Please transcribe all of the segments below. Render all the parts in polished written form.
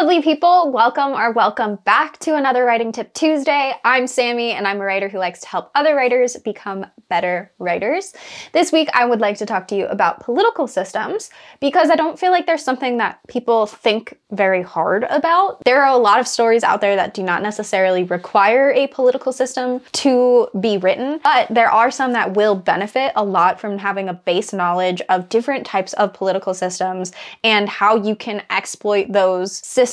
lovely people, welcome back to another Writing Tip Tuesday. I'm Sammy and I'm a writer who likes to help other writers become better writers. This week I would like to talk to you about political systems because I don't feel like there's something that people think very hard about. There are a lot of stories out there that do not necessarily require a political system to be written, but there are some that will benefit a lot from having a base knowledge of different types of political systems and how you can exploit those systems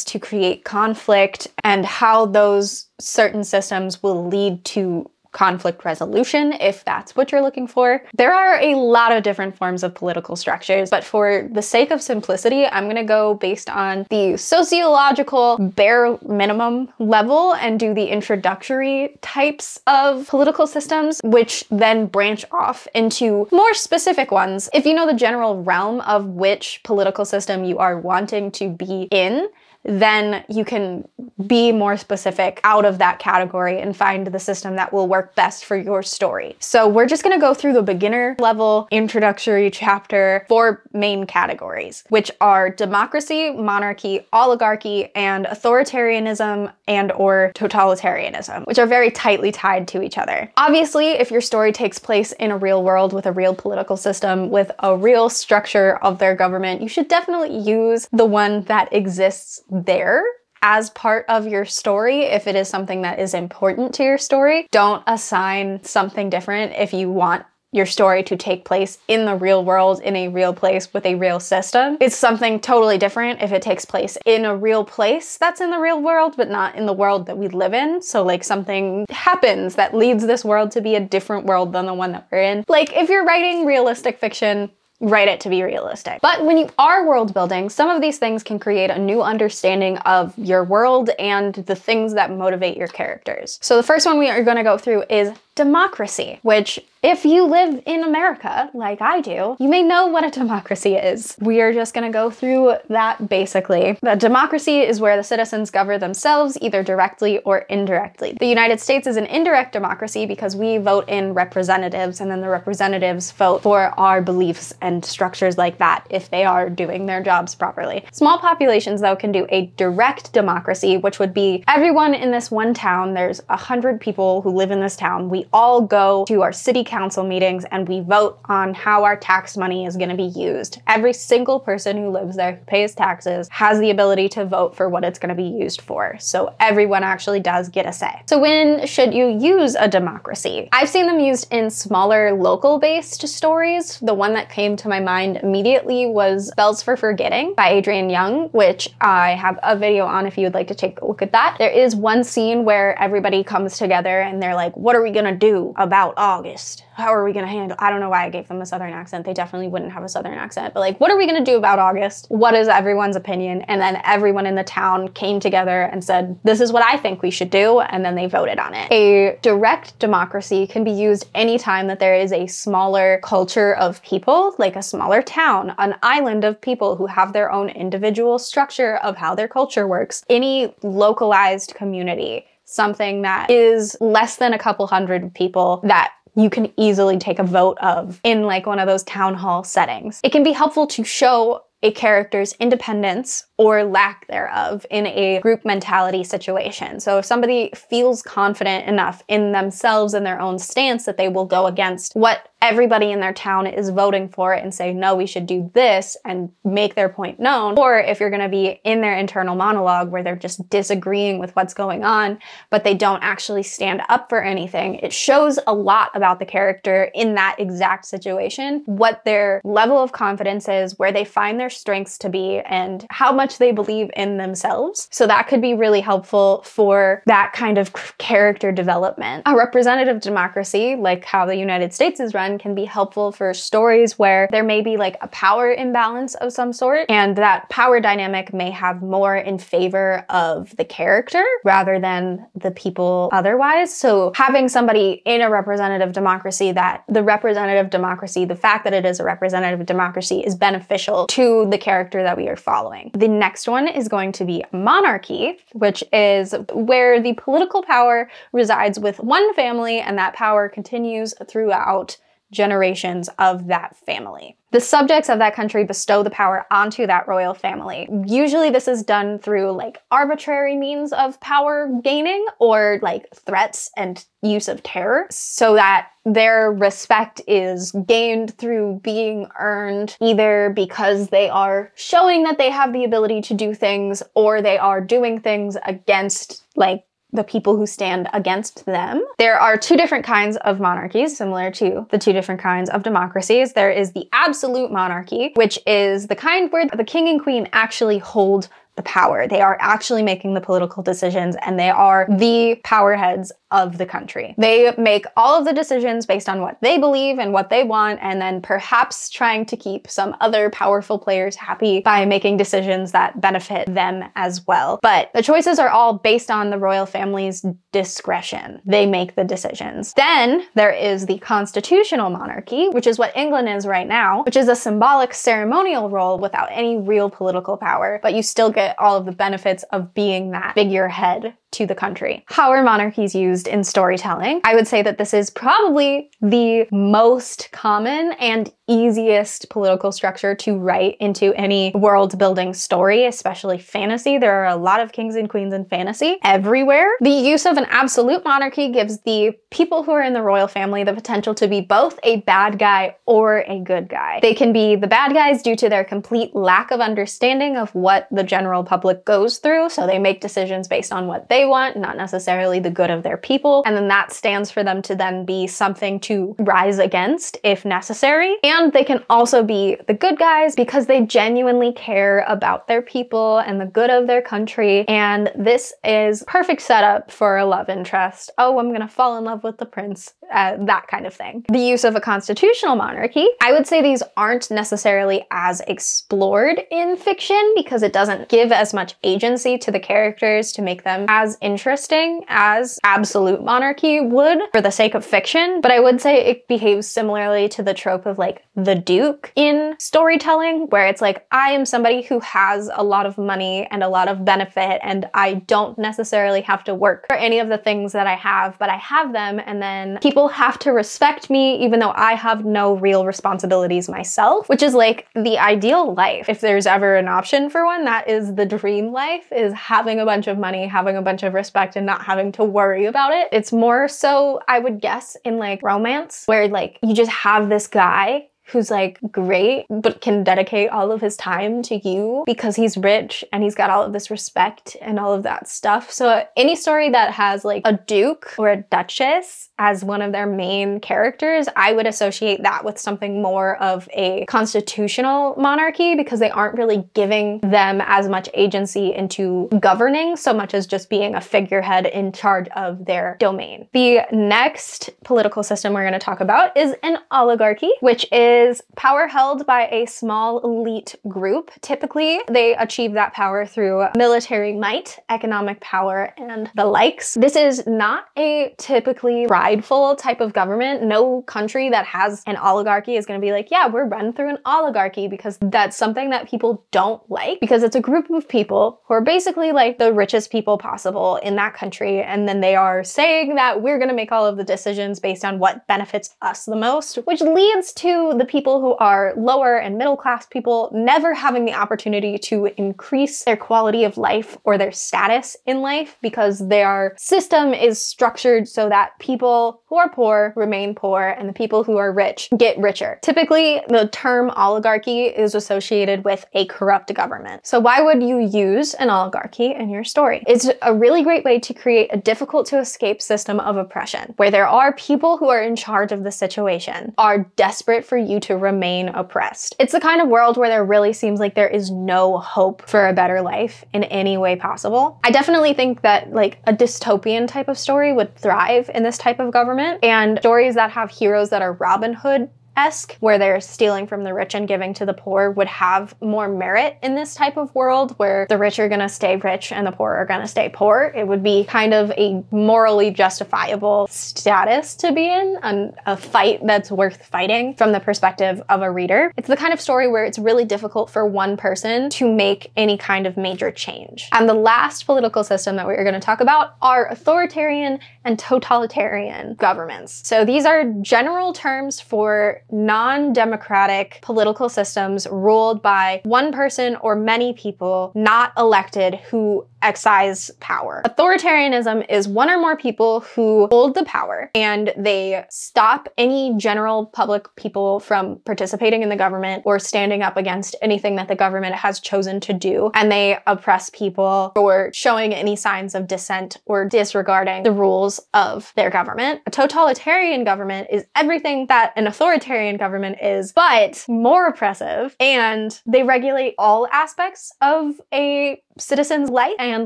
to create conflict and how those certain systems will lead to conflict resolution, if that's what you're looking for. There are a lot of different forms of political structures, but for the sake of simplicity, I'm gonna go based on the sociological bare minimum level and do the introductory types of political systems, which then branch off into more specific ones. If you know the general realm of which political system you are wanting to be in, then you can be more specific out of that category and find the system that will work best for your story. So we're just gonna go through the beginner level introductory chapter, 4 main categories, which are democracy, monarchy, oligarchy, and authoritarianism and/or totalitarianism, which are very tightly tied to each other. Obviously, if your story takes place in a real world with a real political system, with a real structure of their government, you should definitely use the one that exists there as part of your story if it is something that is important to your story. Don't assign something different if you want your story to take place in the real world, in a real place with a real system. It's something totally different if it takes place in a real place that's in the real world, but not in the world that we live in. So like something happens that leads this world to be a different world than the one that we're in. Like if you're writing realistic fiction, write it to be realistic. But when you are world building, some of these things can create a new understanding of your world and the things that motivate your characters. So the first one we are going to go through is democracy, which if you live in America, like I do, you may know what a democracy is. We are just gonna go through that basically. The democracy is where the citizens govern themselves either directly or indirectly. The United States is an indirect democracy because we vote in representatives and then the representatives vote for our beliefs and structures like that if they are doing their jobs properly. Small populations though can do a direct democracy, which would be everyone in this one town. There's 100 people who live in this town. We all go to our city council meetings and we vote on how our tax money is going to be used. Every single person who lives there who pays taxes has the ability to vote for what it's going to be used for. So everyone actually does get a say. So when should you use a democracy? I've seen them used in smaller local-based stories. The one that came to my mind immediately was Bells for Forgetting by Adrienne Young, which I have a video on if you would like to take a look at that. There is one scene where everybody comes together and they're like, what are we gonna do about August? How are we gonna handle? I don't know why I gave them a southern accent. They definitely wouldn't have a southern accent, but like, what are we gonna do about August? What is everyone's opinion? And then everyone in the town came together and said, this is what I think we should do, and then they voted on it. A direct democracy can be used anytime that there is a smaller culture of people, like a smaller town, an island of people who have their own individual structure of how their culture works. Any localized community, something that is less than a couple hundred people that you can easily take a vote of in like one of those town hall settings. It can be helpful to show a character's independence or lack thereof in a group mentality situation. So if somebody feels confident enough in themselves and their own stance that they will go against what everybody in their town is voting for and say, no, we should do this and make their point known. Or if you're gonna be in their internal monologue where they're just disagreeing with what's going on, but they don't actually stand up for anything, it shows a lot about the character in that exact situation, what their level of confidence is, where they find their strengths to be, and how much they believe in themselves. So that could be really helpful for that kind of character development. A representative democracy, like how the United States is run, can be helpful for stories where there may be like a power imbalance of some sort, and that power dynamic may have more in favor of the character rather than the people otherwise. So having somebody in a representative democracy, that the representative democracy, the fact that it is a representative democracy is beneficial to the character that we are following. The next one is going to be monarchy, which is where the political power resides with one family and that power continues throughout generations of that family. the subjects of that country bestow the power onto that royal family. Usually this is done through like arbitrary means of power gaining or like threats and use of terror, so that their respect is gained through being earned either because they are showing that they have the ability to do things, or they are doing things against like the people who stand against them. There are two different kinds of monarchies, similar to the two different kinds of democracies. There is the absolute monarchy, which is the kind where the king and queen actually hold the power. They are actually making the political decisions, and they are the power heads of the country. They make all of the decisions based on what they believe and what they want, and then perhaps trying to keep some other powerful players happy by making decisions that benefit them as well. But the choices are all based on the royal family's discretion. They make the decisions. Then there is the constitutional monarchy, which is what England is right now, which is a symbolic ceremonial role without any real political power, but you still get all of the benefits of being that figurehead to the country. How are monarchies used in storytelling? I would say that this is probably the most common and easiest political structure to write into any world building story, especially fantasy. There are a lot of kings and queens in fantasy everywhere. The use of an absolute monarchy gives the people who are in the royal family the potential to be both a bad guy or a good guy. They can be the bad guys due to their complete lack of understanding of what the general public goes through, so they make decisions based on what they want, not necessarily the good of their people, and then that stands for them to then be something to rise against if necessary. And they can also be the good guys because they genuinely care about their people and the good of their country, and this is perfect setup for a love interest. Oh, I'm gonna fall in love with the prince, that kind of thing. The use of a constitutional monarchy, I would say these aren't necessarily as explored in fiction because it doesn't give as much agency to the characters to make them as interesting as absolute monarchy would for the sake of fiction, but I would say it behaves similarly to the trope of like the Duke in storytelling, where it's like, I am somebody who has a lot of money and a lot of benefit, and I don't necessarily have to work for any of the things that I have, but I have them, and then people have to respect me even though I have no real responsibilities myself, which is like the ideal life. If there's ever an option for one, that is the dream life, is having a bunch of money, having a bunch of respect, and not having to worry about it. It's more so, I would guess, in like romance, where like you just have this guy who's like great, but can dedicate all of his time to you because he's rich and he's got all of this respect and all of that stuff. So any story that has like a duke or a duchess as one of their main characters, I would associate that with something more of a constitutional monarchy, because they aren't really giving them as much agency into governing so much as just being a figurehead in charge of their domain. The next political system we're going to talk about is an oligarchy, which is power held by a small elite group. Typically, they achieve that power through military might, economic power, and the likes. This is not a typically prideful type of government. No country that has an oligarchy is going to be like, yeah, we're run through an oligarchy, because that's something that people don't like, because it's a group of people who are basically like the richest people possible in that country, and then they are saying that we're going to make all of the decisions based on what benefits us the most, which leads to the people who are lower and middle class people never having the opportunity to increase their quality of life or their status in life, because their system is structured so that people who are poor remain poor and the people who are rich get richer. Typically, the term oligarchy is associated with a corrupt government. So why would you use an oligarchy in your story? It's a really great way to create a difficult to escape system of oppression, where there are people who are in charge of the situation, are desperate for you to remain oppressed. It's the kind of world where there really seems like there is no hope for a better life in any way possible. I definitely think that like a dystopian type of story would thrive in this type of government, and stories that have heroes that are Robin Hood-esque, where they're stealing from the rich and giving to the poor, would have more merit in this type of world, where the rich are gonna stay rich and the poor are gonna stay poor. It would be kind of a morally justifiable status to be in, and a fight that's worth fighting from the perspective of a reader. It's the kind of story where it's really difficult for one person to make any kind of major change. And the last political system that we're gonna talk about are authoritarian and totalitarian governments. So these are general terms for non-democratic political systems ruled by one person or many people not elected who exercise power. Authoritarianism is one or more people who hold the power and they stop any general public people from participating in the government or standing up against anything that the government has chosen to do, and they oppress people for showing any signs of dissent or disregarding the rules of their government. A totalitarian government is everything that an authoritarian government is, but more oppressive, and they regulate all aspects of a citizen's life and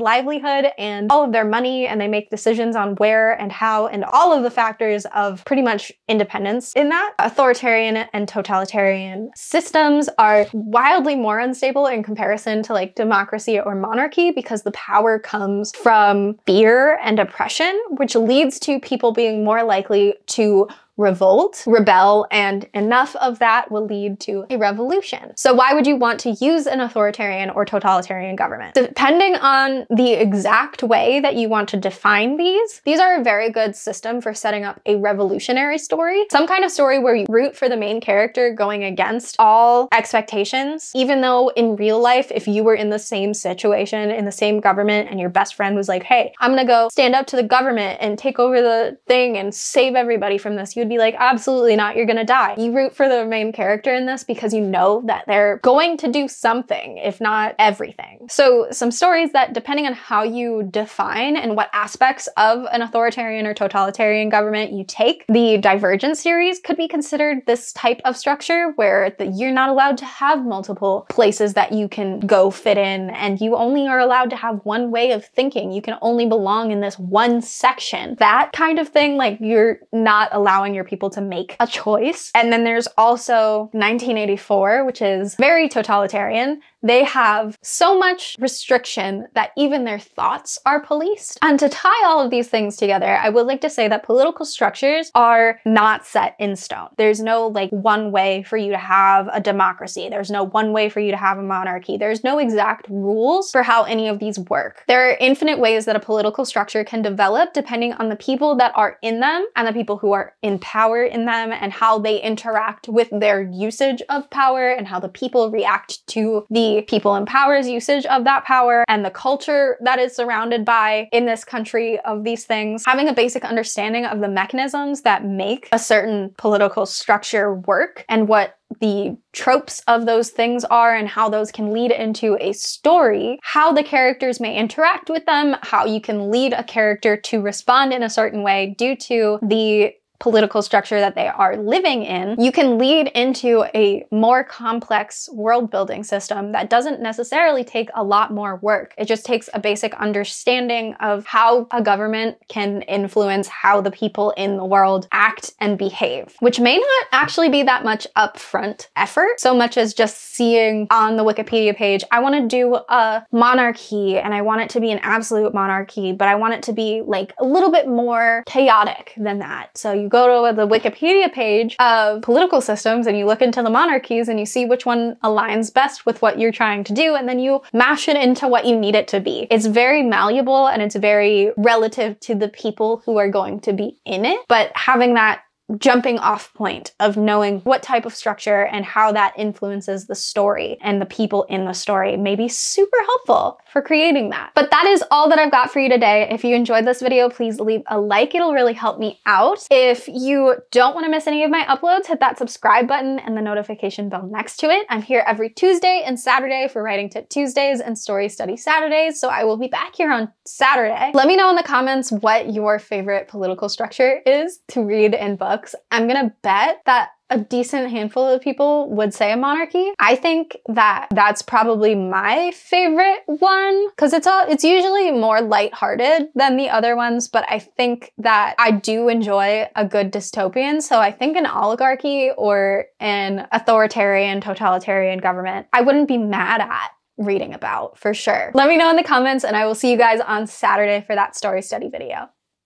livelihood and all of their money, and they make decisions on where and how and all of the factors of pretty much independence in that. Authoritarian and totalitarian systems are wildly more unstable in comparison to like democracy or monarchy because the power comes from fear and oppression, which leads to people being more likely to revolt, rebel, and enough of that will lead to a revolution. So why would you want to use an authoritarian or totalitarian government? Depending on the exact way that you want to define these are a very good system for setting up a revolutionary story. Some kind of story where you root for the main character going against all expectations, even though in real life, if you were in the same situation, in the same government, and your best friend was like, hey, I'm gonna go stand up to the government and take over the thing and save everybody from this, you'd be like, absolutely not, you're gonna die. You root for the main character in this because you know that they're going to do something, if not everything. So some stories that, depending on how you define and what aspects of an authoritarian or totalitarian government you take, the Divergent series could be considered this type of structure where you're not allowed to have multiple places that you can go fit in, and you only are allowed to have one way of thinking. You can only belong in this one section. That kind of thing, like you're not allowing your people to make a choice. And then there's also 1984, which is very totalitarian. They have so much restriction that even their thoughts are policed. And to tie all of these things together, I would like to say that political structures are not set in stone. There's no like one way for you to have a democracy. There's no one way for you to have a monarchy. There's no exact rules for how any of these work. There are infinite ways that a political structure can develop depending on the people that are in them and the people who are in power in them and how they interact with their usage of power and how the people react to the people in power's usage of that power and the culture that is surrounded by in this country of these things. Having a basic understanding of the mechanisms that make a certain political structure work and what the tropes of those things are and how those can lead into a story, how the characters may interact with them, how you can lead a character to respond in a certain way due to the political structure that they are living in, you can lead into a more complex world building system that doesn't necessarily take a lot more work. It just takes a basic understanding of how a government can influence how the people in the world act and behave, which may not actually be that much upfront effort, so much as just seeing on the Wikipedia page, I want to do a monarchy and I want it to be an absolute monarchy, but I want it to be like a little bit more chaotic than that. So you go to the Wikipedia page of political systems and you look into the monarchies and you see which one aligns best with what you're trying to do, and then you mash it into what you need it to be. It's very malleable and it's very relative to the people who are going to be in it, but having that jumping off point of knowing what type of structure and how that influences the story and the people in the story may be super helpful for creating that. But that is all that I've got for you today. If you enjoyed this video, please leave a like. It'll really help me out. If you don't want to miss any of my uploads, hit that subscribe button and the notification bell next to it. I'm here every Tuesday and Saturday for Writing Tip Tuesdays and Story Study Saturdays, so I will be back here on Saturday. Let me know in the comments what your favorite political structure is to read in books. I'm gonna bet that a decent handful of people would say a monarchy. I think that that's probably my favorite one because it's usually more lighthearted than the other ones, but I think that I do enjoy a good dystopian. So I think an oligarchy or an authoritarian, totalitarian government, I wouldn't be mad at reading about for sure. Let me know in the comments and I will see you guys on Saturday for that story study video.